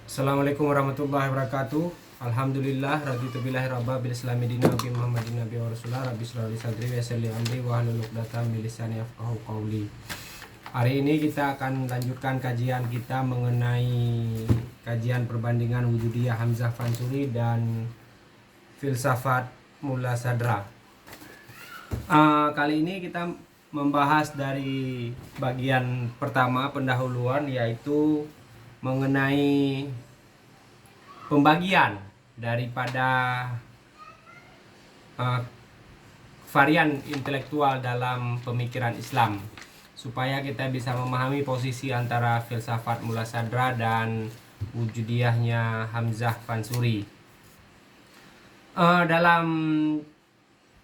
Assalamualaikum warahmatullahi wabarakatuh. Alhamdulillah raditu billahi rabba bil islami dina bi Muhammadin nabi wa rasulullah rabbi shrah li sadri wa yassir li amri wa hlul 'uqdatam min lisani yafqahu qawli. Hari ini kita akan lanjutkan kajian kita mengenai kajian perbandingan wujudiyah Hamzah Fansuri dan filsafat Mulla Sadra. Kali ini kita membahas dari bagian pertama pendahuluan, yaitu mengenai pembagian daripada varian intelektual dalam pemikiran Islam, supaya kita bisa memahami posisi antara filsafat Mulla Sadra dan wujudiyahnya Hamzah Fansuri. Dalam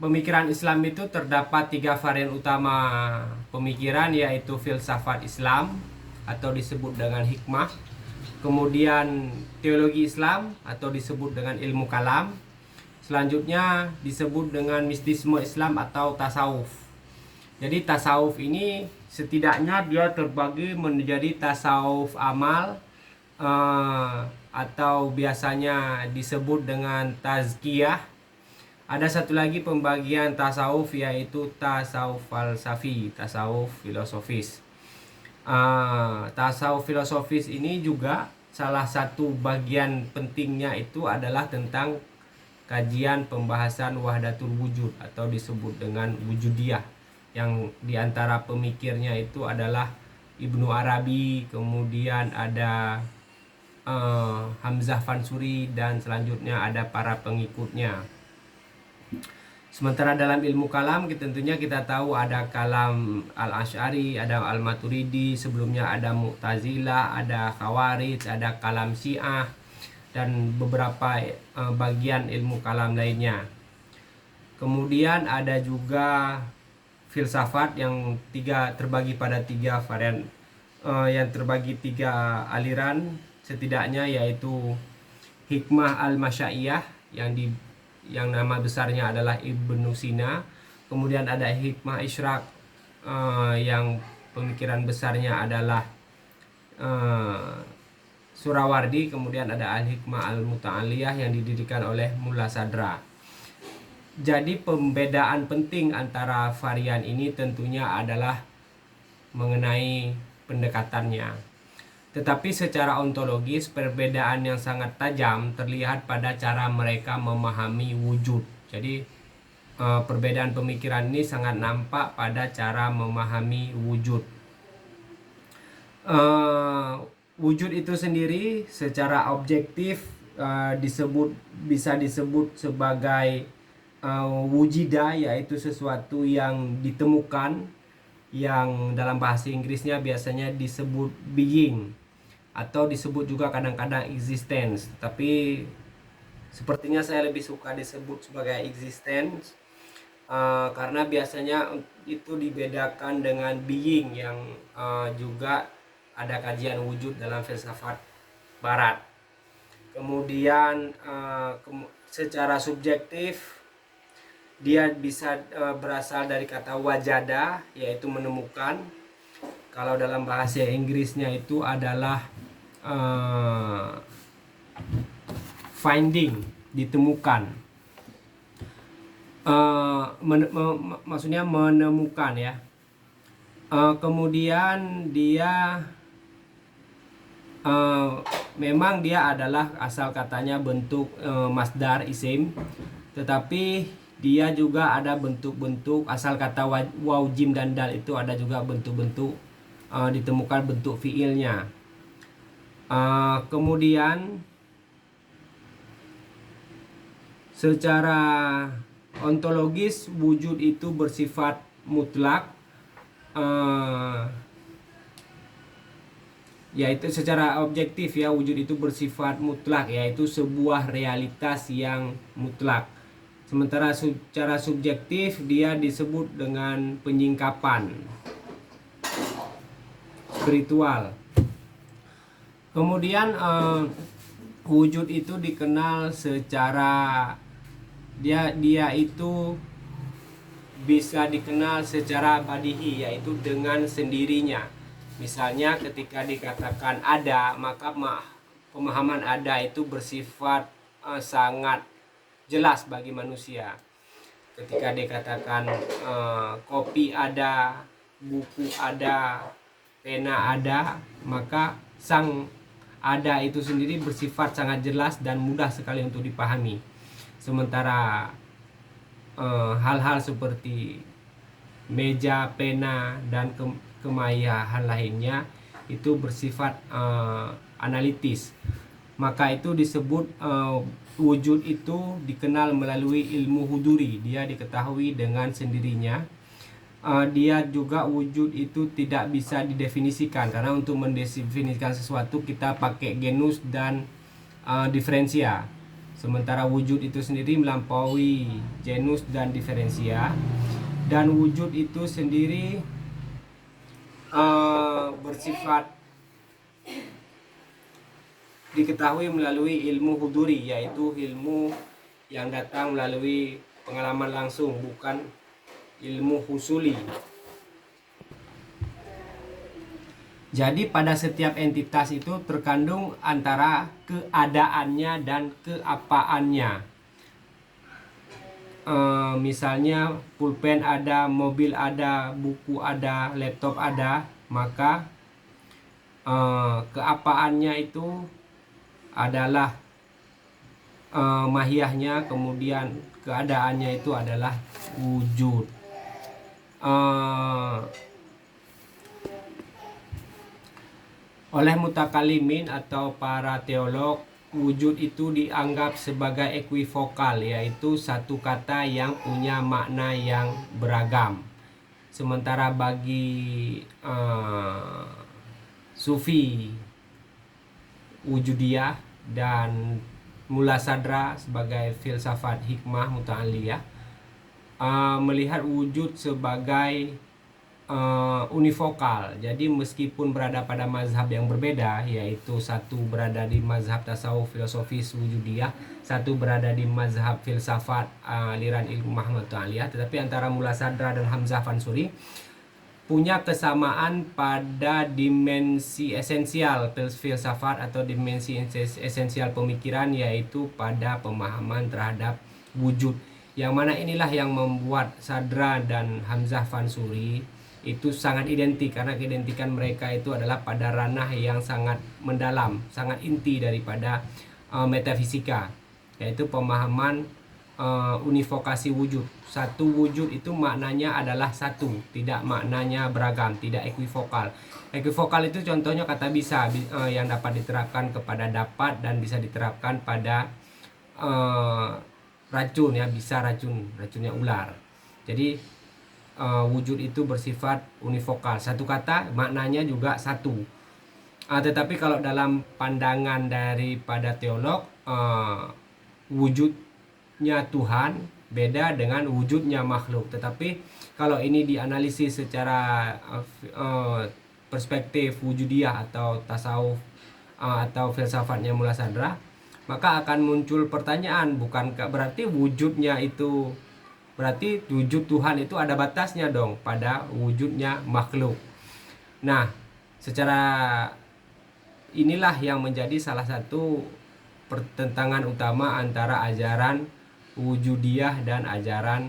pemikiran Islam itu terdapat 3 varian utama pemikiran, yaitu filsafat Islam atau disebut dengan hikmah, kemudian teologi Islam atau disebut dengan ilmu kalam, selanjutnya disebut dengan mistisme Islam atau tasawuf. Jadi tasawuf ini setidaknya dia terbagi menjadi tasawuf amal, atau biasanya disebut dengan tazkiyah. Ada satu lagi pembagian tasawuf, yaitu tasawuf falsafi, tasawuf filosofis. Tasawuf filosofis ini juga salah satu bagian pentingnya itu adalah tentang kajian pembahasan wahdatul wujud atau disebut dengan wujudiyah, yang diantara pemikirnya itu adalah Ibnu Arabi, kemudian ada Hamzah Fansuri, dan selanjutnya ada para pengikutnya. Sementara dalam ilmu kalam tentunya kita tahu ada kalam Al-Asy'ari, ada Al-Maturidi, sebelumnya ada Mu'tazilah, ada Khawarij, ada kalam Syiah, dan beberapa bagian ilmu kalam lainnya. Kemudian ada juga filsafat yang terbagi pada 3 varian, yang terbagi 3 aliran setidaknya, yaitu hikmah al-masyaiyah yang nama besarnya adalah Ibnu Sina, kemudian ada hikmah isyraq yang pemikiran besarnya adalah Surawardi, kemudian ada al-hikmah al-muta'aliyah yang didirikan oleh Mulla Sadra. Jadi pembedaan penting antara varian ini tentunya adalah mengenai pendekatannya. Tetapi secara ontologis perbedaan yang sangat tajam terlihat pada cara mereka memahami wujud. Jadi perbedaan pemikiran ini sangat nampak pada cara memahami wujud. Wujud itu sendiri secara objektif bisa disebut sebagai wujida, yaitu sesuatu yang ditemukan, yang dalam bahasa Inggrisnya biasanya disebut being, atau disebut juga kadang-kadang existence, tapi sepertinya saya lebih suka disebut sebagai existence, karena biasanya itu dibedakan dengan being yang juga ada kajian wujud dalam filsafat barat. Kemudian secara subjektif dia bisa berasal dari kata wajada, yaitu menemukan. Kalau dalam bahasa Inggrisnya itu adalah finding, ditemukan. Maksudnya menemukan ya. Kemudian dia memang dia adalah asal katanya bentuk masdar isim, tetapi dia juga ada bentuk-bentuk asal kata waw, jim, dan dal, itu ada juga bentuk-bentuk ditemukan bentuk fiilnya. Kemudian secara ontologis wujud itu bersifat mutlak, yaitu secara objektif ya, wujud itu bersifat mutlak, yaitu sebuah realitas yang mutlak. Sementara secara subjektif dia disebut dengan penyingkapan spiritual. Kemudian wujud itu dikenal secara dia itu bisa dikenal secara badihi, yaitu dengan sendirinya. Misalnya ketika dikatakan ada, maka pemahaman ada itu bersifat sangat jelas bagi manusia. Ketika dikatakan kopi ada, buku ada, pena ada, maka sang ada itu sendiri bersifat sangat jelas dan mudah sekali untuk dipahami. Sementara hal-hal seperti meja, pena, dan kemayahan lainnya itu bersifat analitis. Maka itu disebut wujud itu dikenal melalui ilmu huduri. Dia diketahui dengan sendirinya. Dia juga wujud itu tidak bisa didefinisikan, karena untuk mendefinisikan sesuatu kita pakai genus dan diferensia. Sementara wujud itu sendiri melampaui genus dan diferensia, dan wujud itu sendiri bersifat diketahui melalui ilmu huduri, yaitu ilmu yang datang melalui pengalaman langsung, bukan ilmu husuli. Jadi pada setiap entitas itu terkandung antara keadaannya dan keapaannya. Misalnya pulpen ada, mobil ada, buku ada, laptop ada, maka keapaannya itu adalah mahiyahnya, kemudian keadaannya itu adalah wujud. Oleh mutakalimin atau para teolog, wujud itu dianggap sebagai equivokal, yaitu satu kata yang punya makna yang beragam. Sementara bagi Sufi wujudiyah dan Mulasadra sebagai filsafat hikmah muta'aliyah melihat wujud sebagai univokal. Jadi meskipun berada pada mazhab yang berbeda, yaitu satu berada di mazhab tasawuf filosofis wujudiyah, satu berada di mazhab filsafat aliran ilmu muta'aliyah, tetapi antara Mulasadra dan Hamzah Fansuri punya kesamaan pada dimensi esensial filsafat atau dimensi esensial pemikiran, yaitu pada pemahaman terhadap wujud. Yang mana inilah yang membuat Sadra dan Hamzah Fansuri itu sangat identik, karena keidentikan mereka itu adalah pada ranah yang sangat mendalam, sangat inti daripada metafisika, yaitu pemahaman univokasi wujud. Satu wujud itu maknanya adalah satu, tidak maknanya beragam, tidak equivokal. Equivokal itu contohnya kata bisa, yang dapat diterapkan kepada dapat dan bisa diterapkan pada racun, ya, bisa racunnya ular. Jadi wujud itu bersifat univokal, satu kata maknanya juga satu. Tetapi kalau dalam pandangan daripada teolog, wujudnya Tuhan beda dengan wujudnya makhluk. Tetapi kalau ini dianalisis secara perspektif wujudiyah atau tasawuf atau filsafatnya Mulasadra, maka akan muncul pertanyaan, bukankah berarti wujudnya itu, berarti wujud Tuhan itu ada batasnya dong pada wujudnya makhluk. Nah, secara inilah yang menjadi salah satu pertentangan utama antara ajaran wujudiyah dan ajaran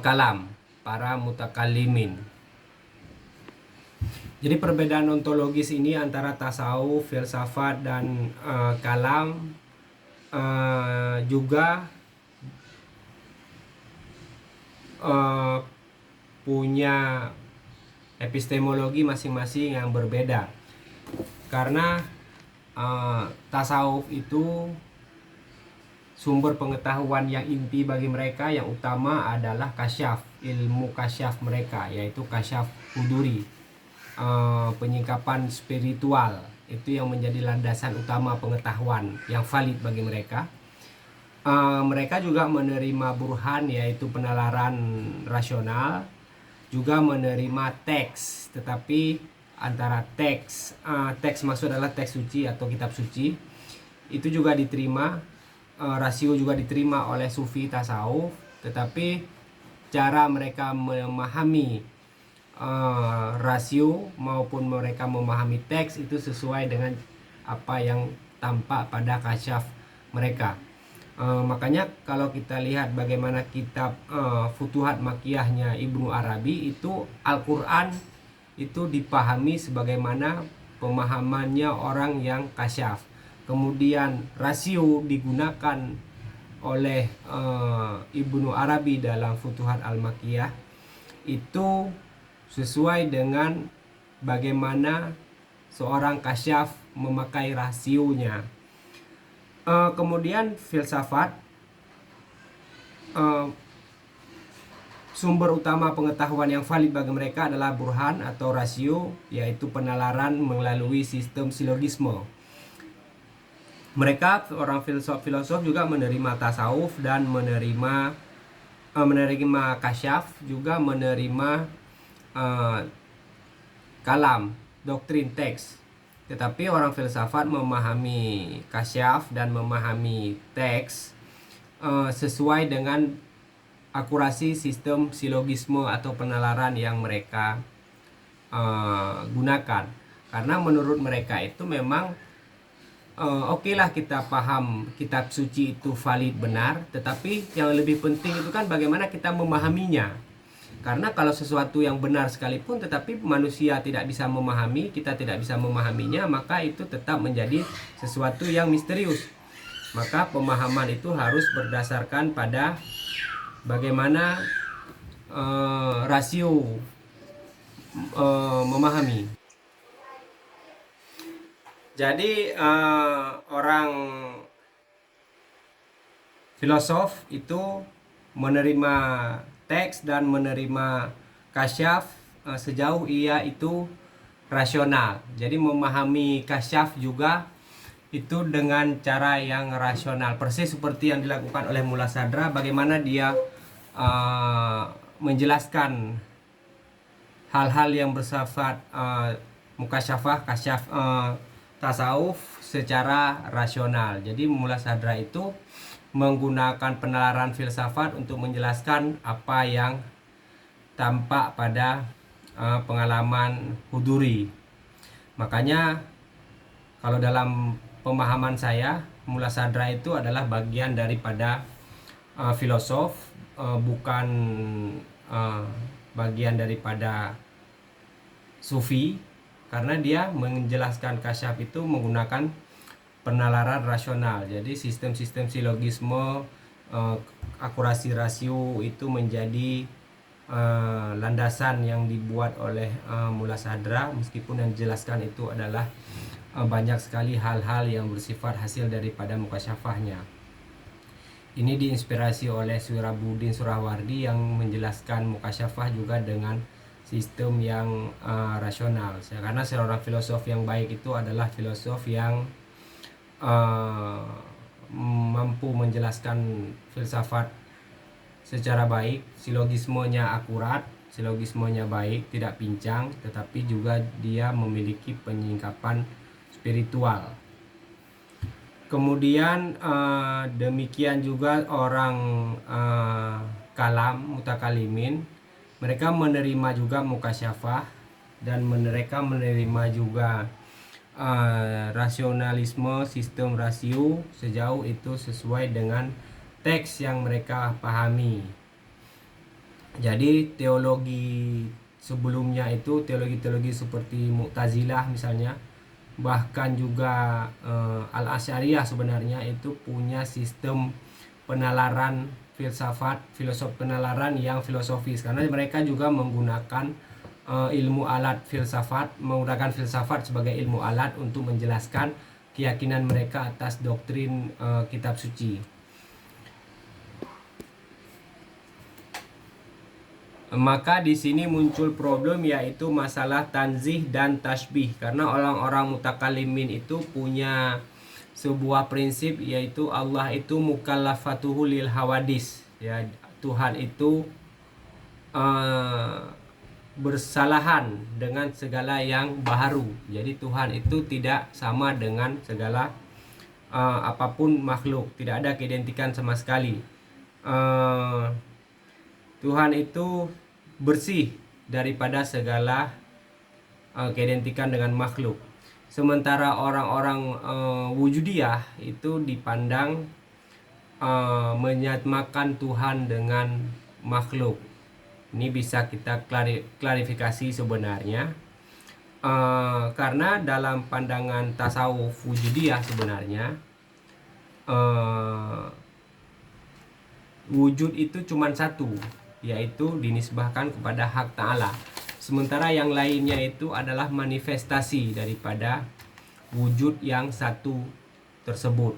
kalam para mutakallimin. Jadi perbedaan ontologis ini antara tasawuf, filsafat, dan kalam juga punya epistemologi masing-masing yang berbeda. Karena tasawuf itu sumber pengetahuan yang inti bagi mereka, yang utama adalah kasyaf, ilmu kasyaf mereka, yaitu kasyaf huduri, penyingkapan spiritual. Itu yang menjadi landasan utama pengetahuan yang valid bagi mereka. Mereka juga menerima burhan, yaitu penalaran rasional, juga menerima teks. Tetapi antara teks maksud adalah teks suci atau kitab suci, itu juga diterima. Rasio juga diterima oleh sufi tasawuf, tetapi cara mereka memahami rasio maupun mereka memahami teks itu sesuai dengan apa yang tampak pada kasyaf mereka. Makanya kalau kita lihat bagaimana kitab Futuhat Makkiyahnya Ibnu Arabi, itu Al-Quran itu dipahami sebagaimana pemahamannya orang yang kasyaf. Kemudian rasio digunakan oleh Ibnu Arabi dalam Futuhat Al-Makkiyah itu sesuai dengan bagaimana seorang kasyaf memakai rasionya. Kemudian filsafat, sumber utama pengetahuan yang valid bagi mereka adalah burhan atau rasio, yaitu penalaran melalui sistem silogisme. Mereka orang filosof juga menerima tasawuf dan menerima kasyaf, juga menerima kalam, doktrin teks. Tetapi orang filsafat memahami kasyaf dan memahami teks sesuai dengan akurasi sistem silogisme atau penalaran yang mereka gunakan. Karena menurut mereka itu memang oke lah kita paham kitab suci itu valid benar, tetapi yang lebih penting itu kan bagaimana kita memahaminya. Karena kalau sesuatu yang benar sekalipun tetapi manusia tidak bisa memahami, kita tidak bisa memahaminya, maka itu tetap menjadi sesuatu yang misterius. Maka pemahaman itu harus berdasarkan pada bagaimana rasio memahami. Jadi orang filosof itu menerima teks dan menerima kasyaf sejauh ia itu rasional. Jadi memahami kasyaf juga itu dengan cara yang rasional, persis seperti yang dilakukan oleh Mullah Sadra, bagaimana dia menjelaskan hal-hal yang bersifat mukasyafah, kasyaf, tasawuf secara rasional. Jadi Mullah Sadra itu menggunakan penalaran filsafat untuk menjelaskan apa yang tampak pada pengalaman huduri. Makanya kalau dalam pemahaman saya, Mullah Sadra itu adalah bagian daripada filosof, bukan bagian daripada sufi, karena dia menjelaskan kasyaf itu menggunakan penalaran rasional. Jadi sistem-sistem silogisme, akurasi rasio itu menjadi landasan yang dibuat oleh Mullah Sadra, meskipun yang dijelaskan itu adalah banyak sekali hal-hal yang bersifat hasil daripada mukasyafahnya. Ini diinspirasi oleh Suirabuddin Surawardi yang menjelaskan mukasyafah juga dengan sistem yang rasional. Karena seorang filosof yang baik itu adalah filosof yang mampu menjelaskan filsafat secara baik, silogismenya akurat, silogismenya baik, tidak pincang, tetapi juga dia memiliki penyingkapan spiritual. Kemudian demikian juga orang kalam, mutakalimin, mereka menerima juga mukasyafah dan mereka menerima juga rasionalisme, sistem rasio sejauh itu sesuai dengan teks yang mereka pahami. Jadi teologi sebelumnya itu teologi-teologi seperti Mu'tazilah misalnya, bahkan juga Al-Asy'ariyah sebenarnya itu punya sistem penalaran filsafat, filosof penalaran yang filosofis, karena mereka juga menggunakan ilmu alat filsafat, menggunakan filsafat sebagai ilmu alat untuk menjelaskan keyakinan mereka atas doktrin kitab suci. Maka di sini muncul problem, yaitu masalah tanzih dan tasbih, karena orang-orang mutakalimin itu punya sebuah prinsip, yaitu Allah itu mukallafatuhu lil hawadis, ya, Tuhan itu bersalahan dengan segala yang baharu. Jadi Tuhan itu tidak sama dengan segala apapun makhluk, tidak ada keidentikan sama sekali. Tuhan itu bersih daripada segala keidentikan dengan makhluk. Sementara orang-orang wujudiyah itu dipandang menyamakan Tuhan dengan makhluk. Ini bisa kita klarifikasi sebenarnya, karena dalam pandangan tasawuf wujudiyah sebenarnya wujud itu cuma satu, yaitu dinisbahkan kepada hak ta'ala. Sementara yang lainnya itu adalah manifestasi daripada wujud yang satu tersebut.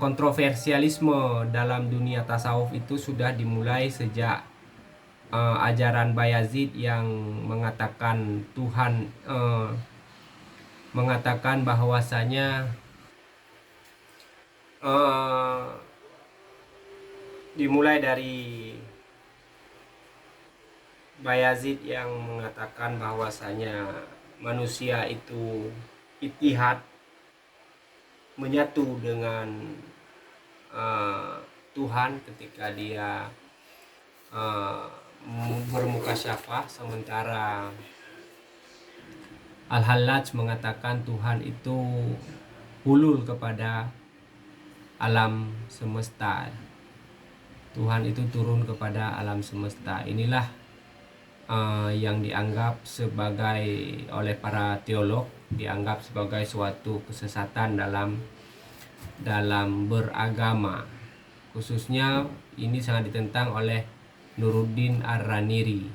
Kontroversialisme dalam dunia tasawuf itu sudah dimulai sejak ajaran Bayazid yang mengatakan Tuhan, mengatakan bahwasanya dimulai dari Bayazid yang mengatakan bahwasanya manusia itu ittihad, menyatu dengan Tuhan ketika dia bermukasyafah. Sementara Al-Hallaj mengatakan Tuhan itu hulul kepada alam semesta. Tuhan itu turun kepada alam semesta. Inilah yang dianggap sebagai, oleh para teolog, dianggap sebagai suatu kesesatan dalam beragama. Khususnya ini sangat ditentang oleh Nuruddin Ar-Raniri.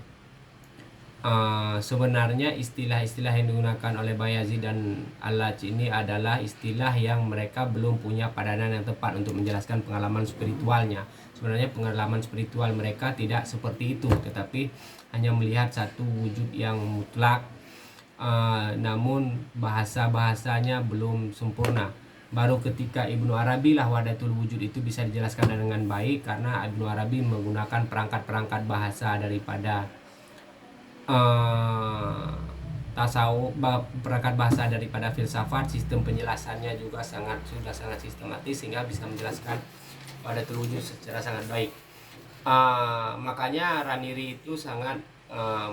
Sebenarnya istilah-istilah yang digunakan oleh Bayazid dan Al-Hallaj ini adalah istilah yang mereka belum punya padanan yang tepat untuk menjelaskan pengalaman spiritualnya. Sebenarnya pengalaman spiritual mereka tidak seperti itu, tetapi hanya melihat satu wujud yang mutlak, namun bahasa-bahasanya belum sempurna. Baru ketika Ibnu Arabi lah wahdatul wujud itu bisa dijelaskan dengan baik, karena Ibnu Arabi menggunakan perangkat-perangkat bahasa daripada tasawuf, perangkat bahasa daripada filsafat. Sistem penjelasannya juga sudah sangat sistematis sehingga bisa menjelaskan wahdatul wujud secara sangat baik. Makanya Raniri itu sangat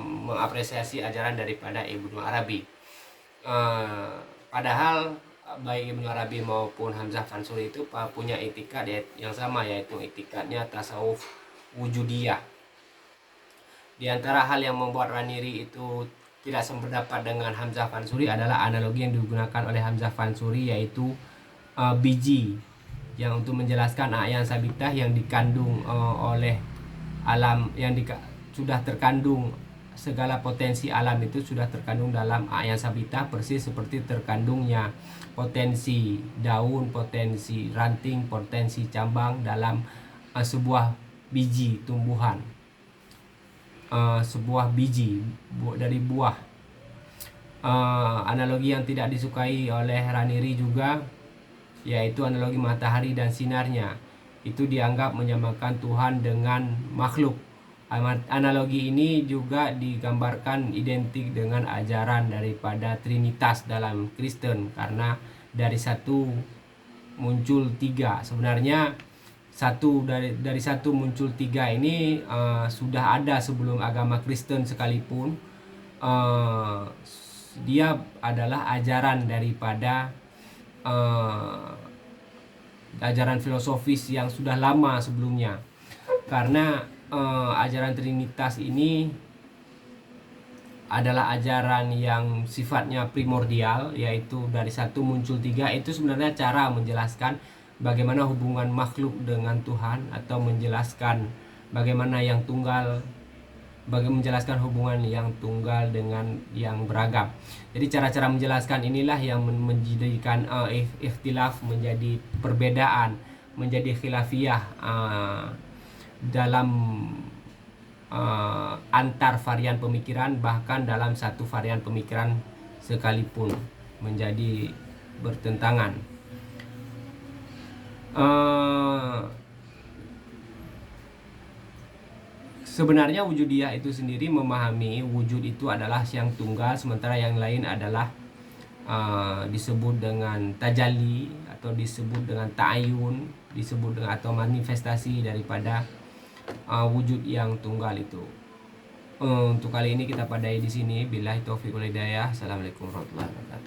mengapresiasi ajaran daripada Ibnu Arabi. Padahal baik Ibnu Arabi maupun Hamzah Fansuri itu punya itikad yang sama, yaitu itikadnya tasawuf wujudiyah. Di antara hal yang membuat Raniri itu tidak sependapat dengan Hamzah Fansuri adalah analogi yang digunakan oleh Hamzah Fansuri, yaitu biji yang untuk menjelaskan a'yan sabitah yang dikandung oleh alam, yang sudah terkandung, segala potensi alam itu sudah terkandung dalam a'yan sabitah, persis seperti terkandungnya potensi daun, potensi ranting, potensi cabang dalam sebuah biji tumbuhan, sebuah biji dari buah. Analogi yang tidak disukai oleh Raniri juga, yaitu analogi matahari dan sinarnya. Itu dianggap menyamakan Tuhan dengan makhluk. Analogi ini juga digambarkan identik dengan ajaran daripada Trinitas dalam Kristen, karena dari satu muncul tiga. Sebenarnya dari satu muncul tiga ini sudah ada sebelum agama Kristen sekalipun. Dia adalah ajaran daripada ajaran filosofis yang sudah lama sebelumnya, karena ajaran Trinitas ini adalah ajaran yang sifatnya primordial, yaitu dari satu muncul tiga. Itu sebenarnya cara menjelaskan bagaimana hubungan makhluk dengan Tuhan, atau menjelaskan bagaimana yang tunggal, menjelaskan hubungan yang tunggal dengan yang beragam. Jadi cara-cara menjelaskan inilah yang menjadikan ikhtilaf menjadi perbedaan, menjadi khilafiyah dalam antar varian pemikiran, bahkan dalam satu varian pemikiran sekalipun menjadi bertentangan. Sebenarnya wujudiyah itu sendiri memahami wujud itu adalah yang tunggal, sementara yang lain adalah disebut dengan tajalli, atau disebut dengan ta'ayun, disebut dengan atau manifestasi daripada wujud yang tunggal itu. Untuk kali ini kita padai di sini. Billahi taufiq wal hidayah. Assalamualaikum warahmatullahi wabarakatuh.